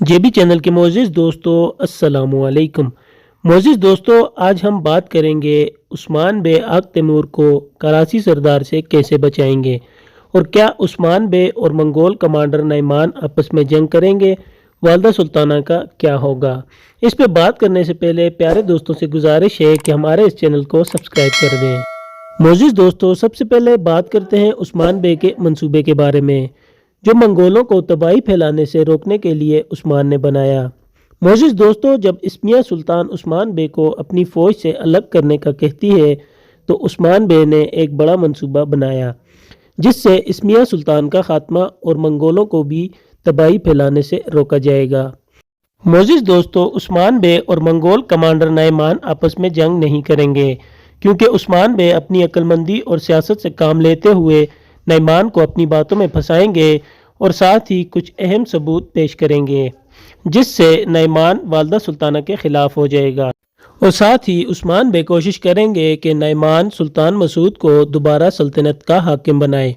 जेबी channel के मोअज़्ज़िज़ दोस्तों, अस्सलामु अलैकुम। मोअज़्ज़िज़ दोस्तों, आज हम बात करेंगे उस्मान बे आग तैमूर को कराची सरदार से कैसे बचाएंगे और क्या उस्मान बे और मंगोल कमांडर नईमान आपस में जंग करेंगे, वालदा सुल्ताना का क्या होगा। इस पे बात करने से पहले प्यारे दोस्तों से गुजारिश है कि हमारे इस चैनल को सब्सक्राइब कर दें। मोअज़्ज़िज़ दोस्तों, सबसे पहले बात करते हैं उस्मान बे के मंसूबे के बारे में, जो मंगोलों को तबाही फैलाने से रोकने के लिए उस्मान ने बनाया। मोअज़्ज़िज़ दोस्तों, जब इस्मिया सुल्तान उस्मान बे को अपनी फ़ौज से अलग करने का कहती है तो उस्मान बे ने एक बड़ा मंसूबा बनाया जिससे इस्मिया सुल्तान का खात्मा और मंगोलों को भी तबाही फैलाने से रोका जाएगा। मोअज़्ज़िज़ दोस्तों, उस्मान बे और मंगोल कमांडर नईमान आपस में जंग नहीं करेंगे क्योंकि उस्मान बे अपनी अक्लमंदी और सियासत से काम लेते हुए नईमान को अपनी बातों में फंसाएंगे और साथ ही कुछ अहम सबूत पेश करेंगे जिससे नईमान वालदा सुल्ताना के खिलाफ हो जाएगा और साथ ही उस्मान बे कोशिश करेंगे कि नईमान सुल्तान मसूद को दोबारा सल्तनत का हाकिम बनाए।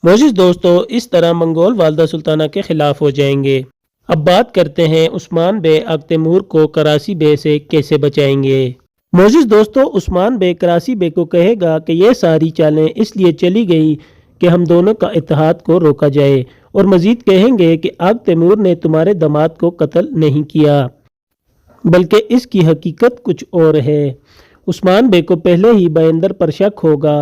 मोअज़्ज़िज़ दोस्तों, इस तरह मंगोल वालदा सुल्ताना के खिलाफ हो जाएंगे। अब बात करते हैं उस्मान बे आग तैमूर को कराची बे से कैसे बचाएंगे। मोअज़्ज़िज़ दोस्तों, उस्मान बे कराची बे को कहेगा कि यह सारी चालें इसलिए चली गई कि हम दोनों का इत्तेहाद को रोका जाए और मजीद कहेंगे कि आग तैमूर ने तुम्हारे दामाद को कत्ल नहीं किया बल्कि इसकी हकीकत कुछ और है। उस्मान बे को पहले ही बहिंदर पर शक होगा,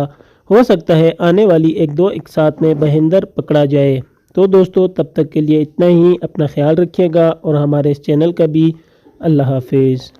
हो सकता है आने वाली एक दो एक साथ में बहिंदर पकड़ा जाए। तो दोस्तों, तब तक के लिए इतना ही। अपना ख्याल रखिएगा और हमारे इस चैनल का भी। अल्लाह हाफिज़।